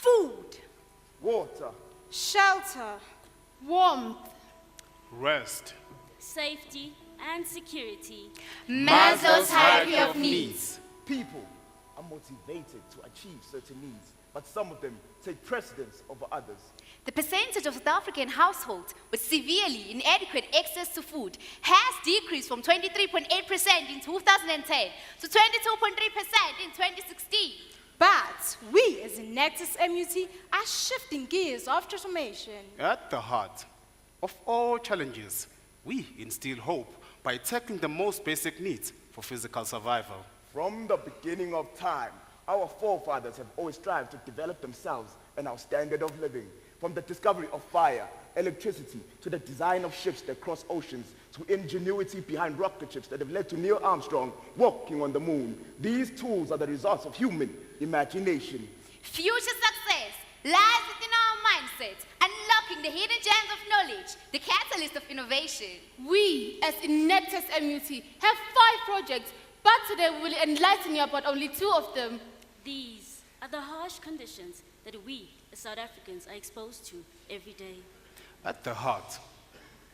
food, water, shelter, warmth, rest, safety, and security. Maslow's hierarchy of needs. People are motivated to achieve certain needs, but some of them take precedence over others. The percentage of South African households with severely inadequate access to food has decreased from 23.8% in 2010 to 22.3% in 2016. but we as Enactus MUT are shifting gears of transformation. At the heart of all challenges, we instill hope by tackling the most basic needs for physical survival. From the beginning of time, our forefathers have always strived to develop themselves and our standard of living. From the discovery of fire, electricity, to the design of ships that cross oceans, to ingenuity behind rocket ships that have led to Neil Armstrong walking on the moon. These tools are the results of human imagination. Future success lies within our mindset, unlocking the hidden gems of knowledge, the catalyst of innovation. We, as Enactus MUT, have 5 projects, but today we will enlighten you about only 2 of them. These are the harsh conditions that we, as South Africans, are exposed to every day. At the heart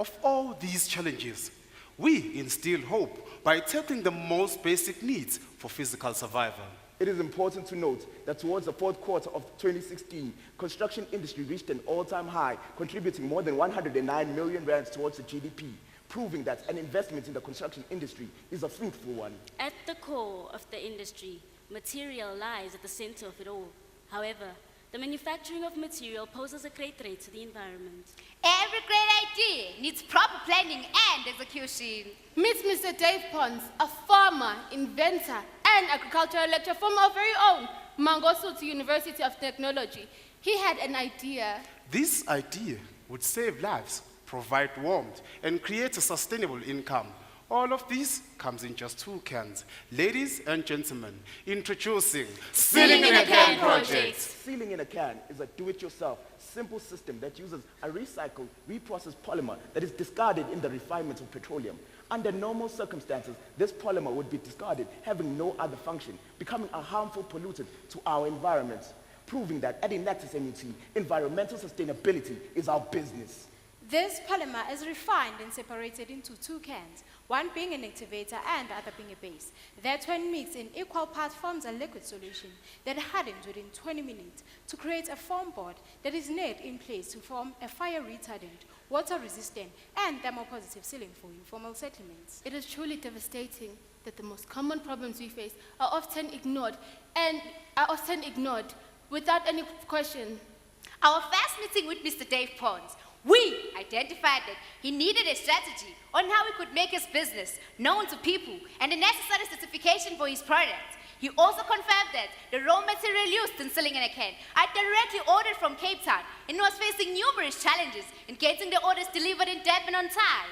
of all these challenges, we instill hope by tackling the most basic needs for physical survival. It is important to note that towards the fourth quarter of 2016, construction industry reached an all-time high, contributing more than 109 million rands towards the GDP, proving that an investment in the construction industry is a fruitful one. At the core of the industry, material lies at the center of it all. However, the manufacturing of material poses a great threat to the environment. Every great idea needs proper planning and execution. Meet Mr. Dave Pons, a farmer, inventor, and agricultural lecturer from our very own Mangosuthu University of Technology. He had an idea. This idea would save lives, provide warmth, and create a sustainable income. All of this comes in just 2 cans. Ladies and gentlemen, introducing Sealing in a Can project. Sealing in a can is a do-it-yourself, simple system that uses a recycled, reprocessed polymer that is discarded in the refinement of petroleum. Under normal circumstances, this polymer would be discarded, having no other function, becoming a harmful pollutant to our environment, proving that at Enactus MUT, environmental sustainability is our business. This polymer is refined and separated into 2 cans, one being an activator and the other being a base. That when mixed in equal parts forms a liquid solution that hardens within 20 minutes to create a foam board that is nailed in place to form a fire retardant, water resistant and thermopositive sealing for informal settlements. It is truly devastating that the most common problems we face are often ignored without any question. Our first meeting with Mr. Dave Pons, we identified that he needed a strategy on how he could make his business known to people and the necessary certification for his products. He also confirmed that the raw material used in sealing in a can are directly ordered from Cape Town and was facing numerous challenges in getting the orders delivered in Durban on time.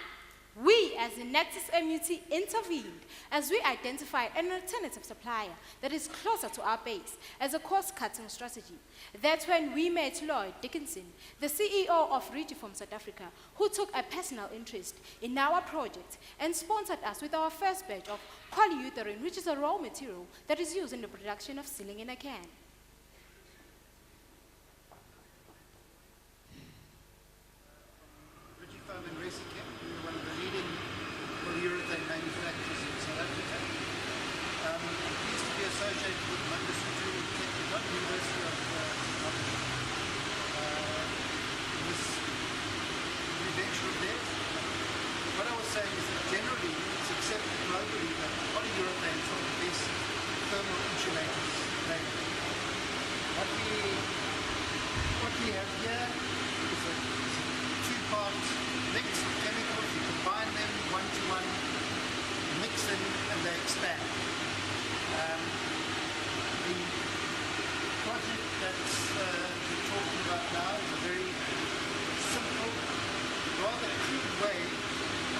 We as Enactus MUT intervened as we identified an alternative supplier that is closer to our base as a cost-cutting strategy. That's when we met Lloyd Dickinson, the CEO of Regiform South Africa, who took a personal interest in our project and sponsored us with our first batch of polyurethane, which is a raw material that is used in the production of sealing in a can. Polyurethane manufacturers in South Africa. I'm pleased to be associated with Mangosuthu University of South Africa. This new venture of theirs. What I was saying is that generally it's accepted globally that polyurethanes are the best thermal insulators available. What we have here is a 2-part mix of chemicals. You combine them 1-to-1, mix them, and they expand. The project that's we're talking about now is a very simple, rather crude way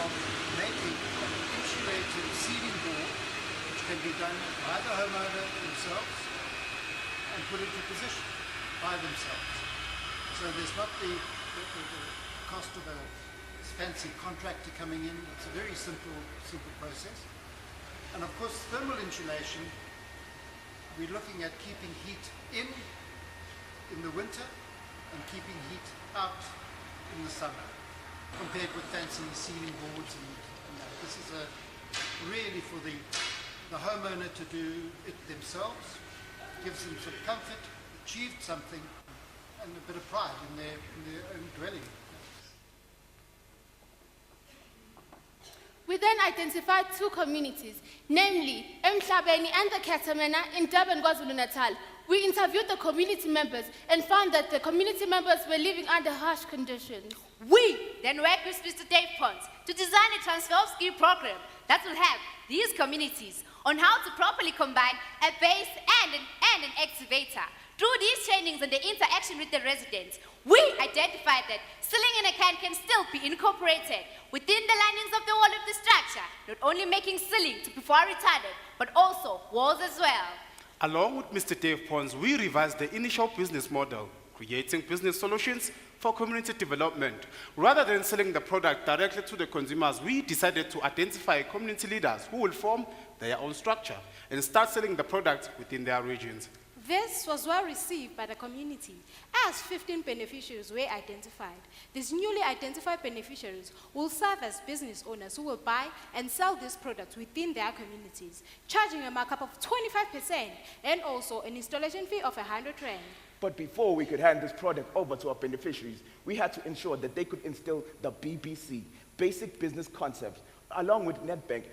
of making an insulated sealing board, which can be done by the homeowner themselves and put into position by themselves. So there's not the cost of a fancy contractor coming in. It's a very simple process. And of course, thermal insulation, we're looking at keeping heat in in the winter and keeping heat out in the summer, compared with fancy ceiling boards and that. This is really for the homeowner to do it themselves, gives them some comfort, achieved something, and a bit of pride in their own dwelling. We then identified two communities, namely Mhlabeni and the Katamena in Durban, KwaZulu-Natal. We interviewed the community members and found that the community members were living under harsh conditions. We then worked with Mr. Dave Pons to design a transfer of skill program that will help these communities on how to properly combine a base and an excavator. Through these trainings and the interaction with the residents, we identified that sealing in a can still be incorporated within the linings of the wall of the structure, not only making sealing to be fire retardant, but also walls as well. Along with Mr. Dave Pons, we revised the initial business model, creating business solutions for community development. Rather than selling the product directly to the consumers, we decided to identify community leaders who will form their own structure and start selling the product within their regions. This was well received by the community, as 15 beneficiaries were identified. These newly identified beneficiaries will serve as business owners who will buy and sell these products within their communities, charging a markup of 25% and also an installation fee of 100 rand. But before we could hand this product over to our beneficiaries, we had to ensure that they could instill the BBC, basic business concepts. Along with Nedbank,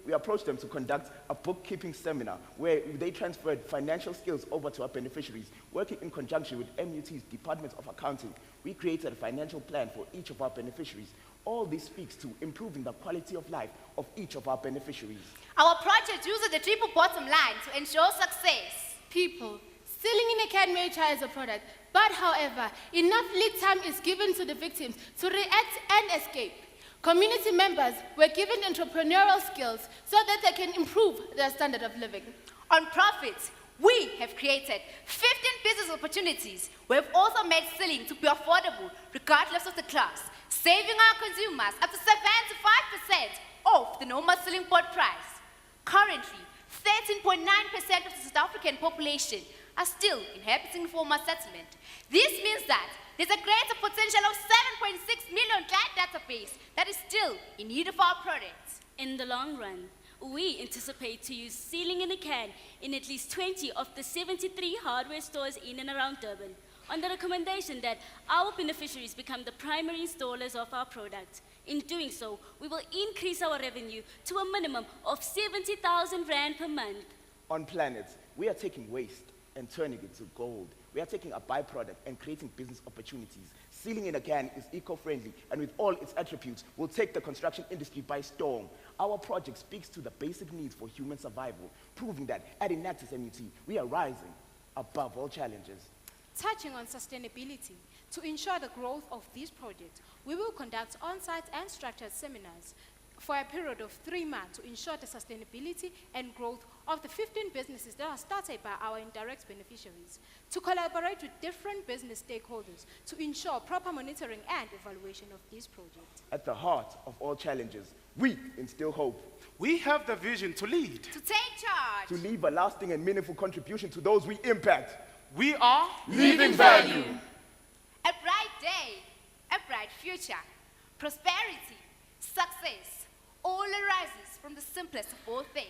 we approached them to conduct a bookkeeping seminar where they transferred financial skills over to our beneficiaries. Working in conjunction with MUT's Department of Accounting, we created a financial plan for each of our beneficiaries. All this speaks to improving the quality of life of each of our beneficiaries. Our project uses the triple bottom line to ensure success. People, sealing in a can may try as a product, but however, enough lead time is given to the victims to react and escape. Community members were given entrepreneurial skills so that they can improve their standard of living. On profits, we have created 15 business opportunities. We have also made sealing to be affordable regardless of the class, saving our consumers up to 75% off the normal sealing board price. Currently, 13.9% of the South African population are still inhabiting formal settlement. This means that there's a greater potential of 7.6 million client database that is still in need of our products. In the long run, we anticipate to use sealing in a can in at least 20 of the 73 hardware stores in and around Durban, on the recommendation that our beneficiaries become the primary installers of our product. In doing so, we will increase our revenue to a minimum of 70,000 rand per month. On Planet, we are taking waste and turning it to gold. We are taking a byproduct and creating business opportunities. Sealing in a can is eco-friendly and with all its attributes will take the construction industry by storm. Our project speaks to the basic needs for human survival, proving that at Enactus MUT, we are rising above all challenges. Touching on sustainability, to ensure the growth of these projects, we will conduct on-site and structured seminars for a period of 3 months to ensure the sustainability and growth of the 15 businesses that are started by our indirect beneficiaries, to collaborate with different business stakeholders to ensure proper monitoring and evaluation of these projects. At the heart of all challenges, we instill hope. We have the vision to lead. To take charge. To leave a lasting and meaningful contribution to those we impact. We are Leaving value. A bright day, a bright future, prosperity, success, all arises from the simplest of all things,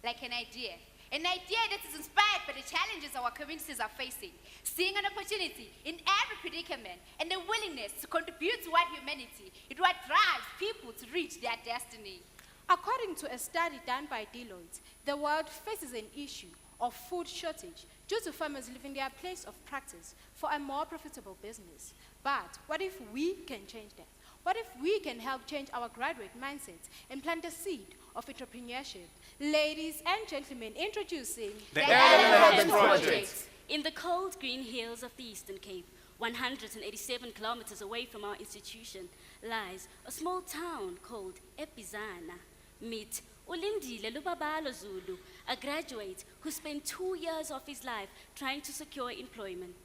like an idea that is inspired by the challenges our communities are facing, seeing an opportunity in every predicament, and the willingness to contribute to white humanity is what drives people to reach their destiny. According to a study done by Deloitte, the world faces an issue of food shortage due to farmers leaving their place of practice for a more profitable business. But what if we can change that? What if we can help change our graduate mindsets and plant the seed of entrepreneurship? Ladies and gentlemen, introducing the Element Project. In the cold green hills of the Eastern Cape, 187 kilometers away from our institution, lies a small town called Epizana. Meet Ulindile Lubabalo Zulu, a graduate who spent 2 years of his life trying to secure employment.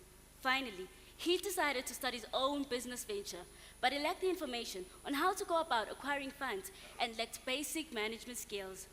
Finally, he decided to start his own business venture, but he lacked the information on how to go about acquiring funds and lacked basic management skills.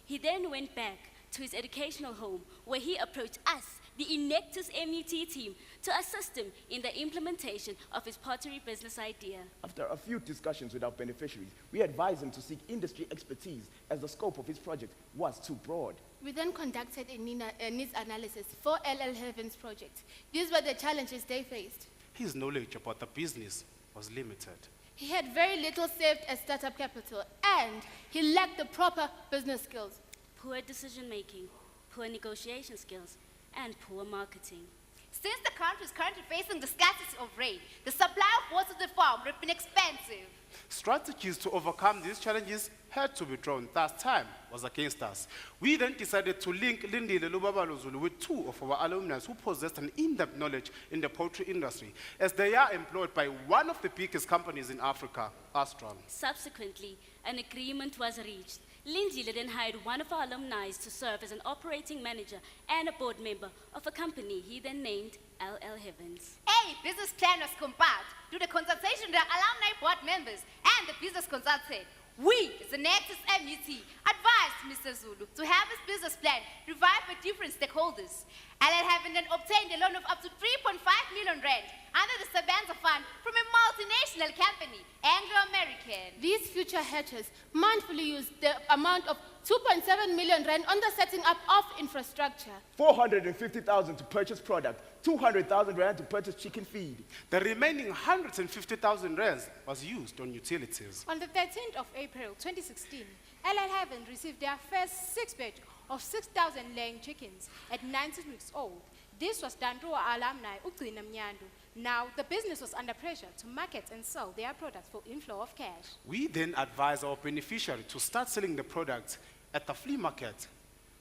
He then went back to his educational home, where he approached us the Enactus MUT team to assist him in the implementation of his pottery business idea. After a few discussions with our beneficiaries, we advised him to seek industry expertise as the scope of his project was too broad. We then conducted a needs analysis for LL Heaven's project. These were the challenges they faced. His knowledge about the business was limited. He had very little saved as startup capital, and he lacked the proper business skills. Poor decision making, poor negotiation skills, and poor marketing. Since the country is currently facing the scarcity of rain, the supply of water to the farm would have been expensive. Strategies to overcome these challenges had to be drawn, thus time was against us. We then decided to link Lindile Lubabalozulu with two of our alumni who possessed an in-depth knowledge in the poultry industry, as they are employed by one of the biggest companies in Africa, Astral. Subsequently, an agreement was reached. Lindile then hired one of our alumni to serve as an operating manager and a board member of a company he then named LL Heavens. A business plan was compiled through the consultation with the alumni board members and the business consultant. We, as the Enactus MUT, advised Mr. Zulu to have his business plan revised by different stakeholders. LL Heaven then obtained a loan of up to 3.5 million rand under the Sabanza Fund from a multinational company, Anglo-American. These future hedges monthly used the amount of 2.7 million rand on the setting up of infrastructure. 450,000 to purchase product, 200,000 rand to purchase chicken feed. The remaining 150,000 rands was used on utilities. On the 13th of April 2016, LL Heaven received their first 6 batch of 6,000 laying chickens at 19 weeks old. This was done through our alumni, Ugcina Mnyandu. Now, the business was under pressure to market and sell their products for inflow of cash. We then advised our beneficiary to start selling the products at the flea market,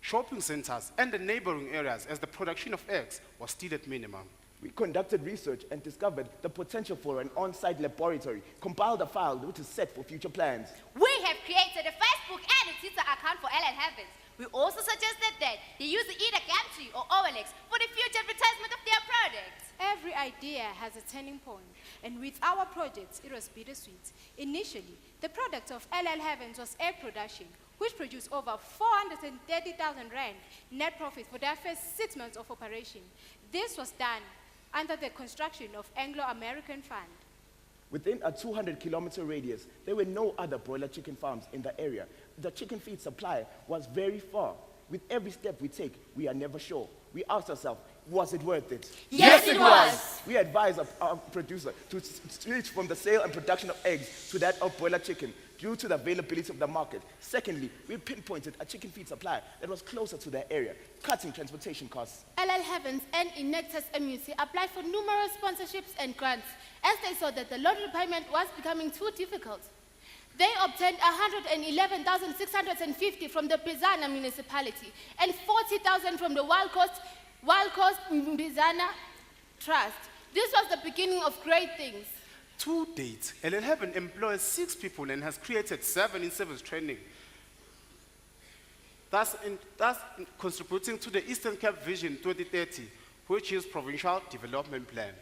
shopping centers, and the neighboring areas, as the production of eggs was still at minimum. We conducted research and discovered the potential for an on-site laboratory, compiled a file which is set for future plans. We have created a Facebook and a Twitter account for LL Heavens. We also suggested that they use either Gumtree or OLX for the future advertisement of their products. Every idea has a turning point, and with our projects, it was bittersweet. Initially, the product of LL Heavens was egg production, which produced over 430,000 rand net profit for their first 6 months of operation. This was done under the construction of Anglo-American Fund. Within a 200-kilometer radius, there were no other broiler chicken farms in the area. The chicken feed supply was very far. With every step we take, we are never sure. We asked ourselves, was it worth it? Yes, it was. We advised our producer to switch from the sale and production of eggs to that of broiler chicken due to the availability of the market. Secondly, we pinpointed a chicken feed supply that was closer to their area, cutting transportation costs. LL Heavens and Enactus MUT applied for numerous sponsorships and grants as they saw that the loan repayment was becoming too difficult. They obtained 111,650 from the Bizana municipality and 40,000 from the Wild Coast Bizana Trust. This was the beginning of great things. To date, LL Heaven employs 6 people and has created 7 in-service training, thus contributing to the Eastern Cape Vision 2030, which is Provincial Development Plan.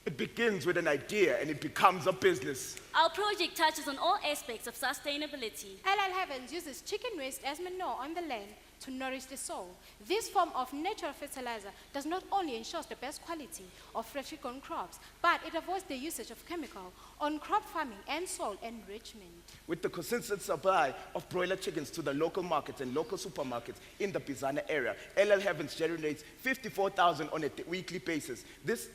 It begins with an idea and it becomes a business. Our project touches on all aspects of sustainability. LL Heavens uses chicken waste as manure on the land to nourish the soil. This form of natural fertilizer does not only ensure the best quality of freshly grown crops, but it avoids the usage of chemical on crop farming and soil enrichment. With the consistent supply of broiler chickens to the local markets and local supermarkets in the Bizana area, LL Heavens generates 54,000 on a weekly basis. This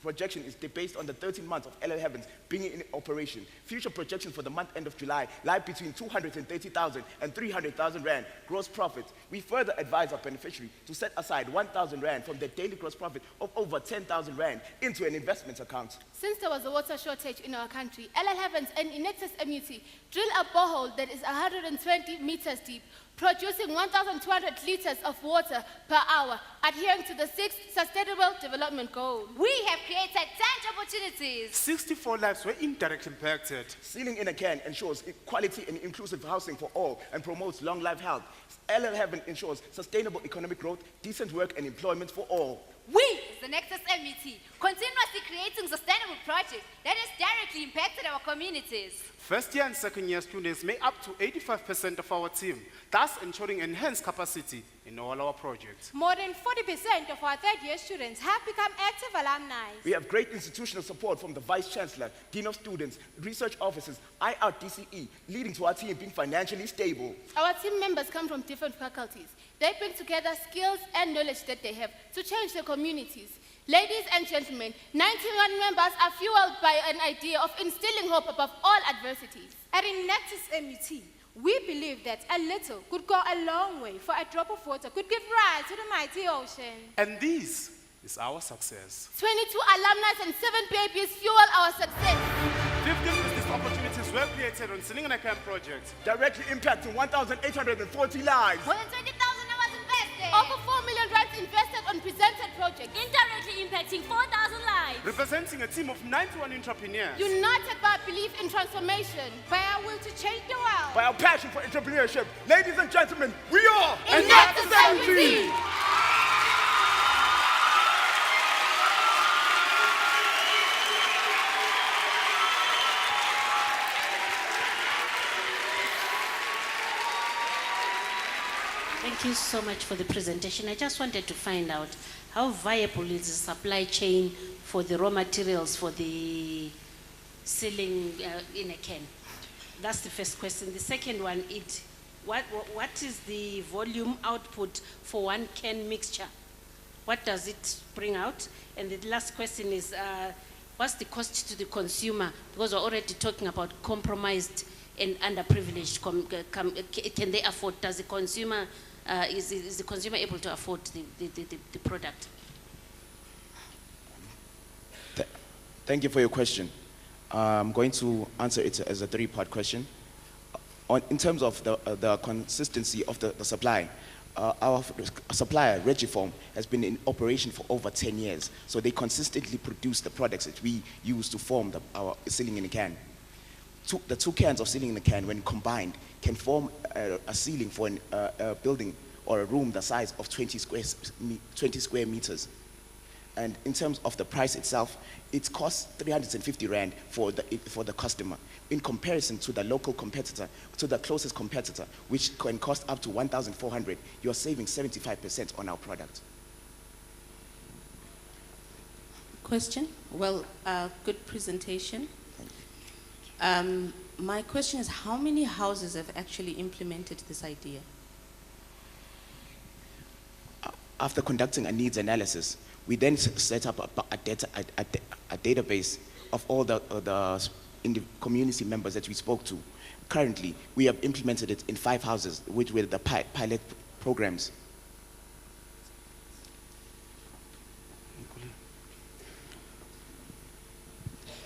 projection is based on the 13 months of LL Heavens being in operation. Future projections for the month end of July lie between 230,000 and 300,000 rand gross profit. We further advise our beneficiary to set aside 1,000 rand from their daily gross profit of over 10,000 rand into an investment account. Since there was a water shortage in our country, LL Heavens and Enactus MUT drilled a borehole that is 120 meters deep, producing 1,200 liters of water per hour, adhering to the 6th Sustainable Development Goal. We have created tangible opportunities. 64 lives were indirectly impacted. Sealing in a can ensures quality and inclusive housing for all and promotes long life health. LL Heaven ensures sustainable economic growth, decent work and employment for all. We, as the Enactus MUT, continuously creating sustainable projects that has directly impacted our communities. First year and second year students make up to 85% of our team, thus ensuring enhanced capacity in all our projects. More than 40% of our third-year students have become active alumni. We have great institutional support from the Vice Chancellor, Dean of Students, Research Officers, IRDCE, leading to our team being financially stable. Our team members come from different faculties. They bring together skills and knowledge that they have to change their communities. Ladies and gentlemen, 91 members are fueled by an idea of instilling hope above all adversities. At Enactus MUT, we believe that a little could go a long way, for a drop of water could give rise to the mighty ocean. And this is our success. 22 alumni and 7 babies fuel our success. 15 business opportunities were created on Sealing in a Can project. Directly impacting 1,840 lives. More than 20,000 hours invested. Over 4 million rands invested on presented projects. Indirectly impacting 4,000 lives. Representing a team of 91 entrepreneurs. United by belief in transformation. By our will to change the world. By our passion for entrepreneurship, ladies and gentlemen, we are Enactus MUT. Thank you so much for the presentation. I just wanted to find out how viable is the supply chain for the raw materials for the sealing in a can. That's the first question. The second one, what is the volume output for 1 can mixture? What does it bring out? And the last question is, what's the cost to the consumer? Because we're already talking about compromised and underprivileged. Can they afford? Does the consumer is the consumer able to afford the product? Thank you for your question. I'm going to answer it as a 3-part question. In terms of the consistency of the supply, our supplier, Regiform, has been in operation for over 10 years. So they consistently produce the products that we use to form our sealing in a can. The 2 cans of sealing in a can, when combined, can form a ceiling for a building or a room the size of 20 square meters. And in terms of the price itself, it costs 350 rand for the customer, in comparison to the local competitor, to the closest competitor, which can cost up to 1,400. You're saving 75% on our product. Question? Well, good presentation. My question is, how many houses have actually implemented this idea? After conducting a needs analysis, we then set up a database of all the community members that we spoke to. Currently, we have implemented it in 5 houses, which were the pilot programs.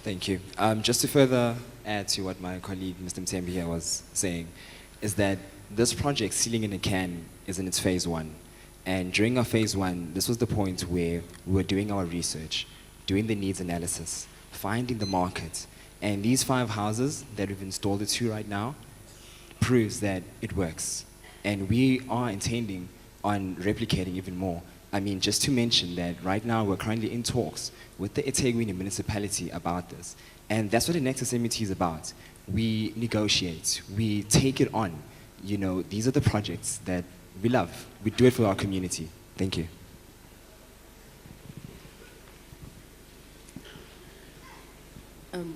Thank you. Just to further add to what my colleague, Mr. Mtembi here was saying, is that this project, Sealing in a Can, is in its phase 1. And during our phase 1, this was the point where we were doing our research, doing the needs analysis, finding the market. And these 5 houses that we've installed it to right now proves that it works. And we are intending on replicating even more. I mean, just to mention that right now we're currently in talks with the eThekwini municipality about this. And that's what Enactus MUT is about. We negotiate, we take it on. You know, these are the projects that we love. We do it for our community. Thank you.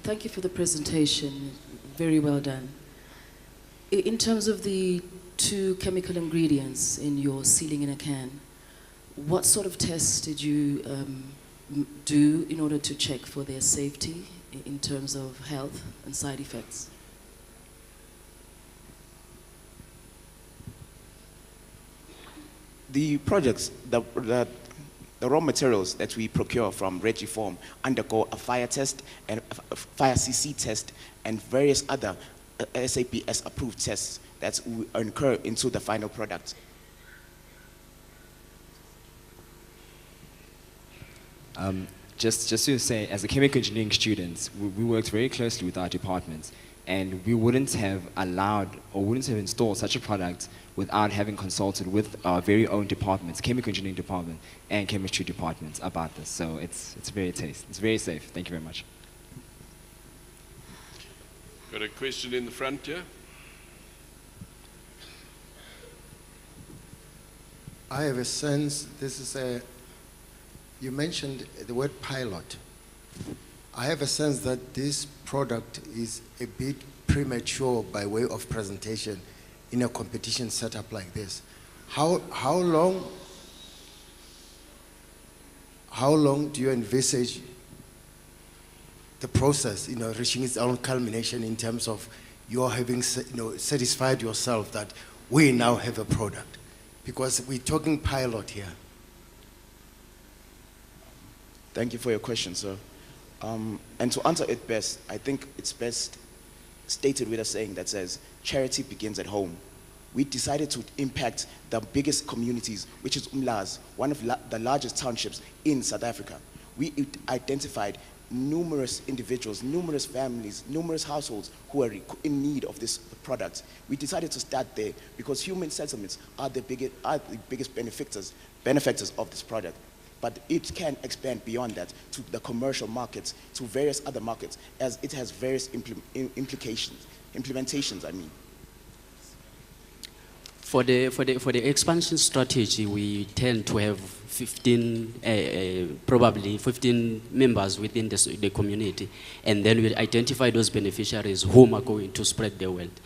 Thank you for the presentation. Very well done. In terms of the 2 chemical ingredients in your sealing in a can, what sort of tests did you do in order to check for their safety in terms of health and side effects? The projects, the raw materials that we procure from Regiform undergo a fire test and a fire CC test and various other SAPS approved tests that will incur into the final product. Just to say, as a chemical engineering students, we worked very closely with our departments, and we wouldn't have allowed or wouldn't have installed such a product without having consulted with our very own departments, chemical engineering department and chemistry departments about this. So it's very safe. Thank you very much. Got a question in the front here? I have a sense this is you mentioned the word pilot. I have a sense that this product is a bit premature by way of presentation in a competition setup like this. How long do you envisage the process, reaching its own culmination in terms of your having, satisfied yourself that we now have a product? Because we're talking pilot here. Thank you for your question, sir. And to answer it best, I think it's best stated with a saying that says, charity begins at home. We decided to impact the biggest communities, which is Umlazi, one of the largest townships in South Africa. We identified numerous individuals, numerous families, numerous households who are in need of this product. We decided to start there because human settlements are the biggest benefactors of this product. But it can expand beyond that to the commercial markets, to various other markets, as it has various implementations, I mean. For the expansion strategy, we tend to have 15, probably 15 members within the community, and then we identify those beneficiaries whom are going to spread the wealth.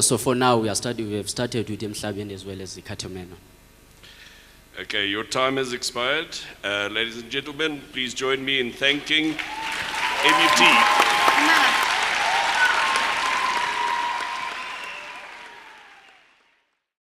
So for now, we have started with Mhlabeni as well as the Katameno. Okay, your time has expired. Ladies and gentlemen, please join me in thanking MUT.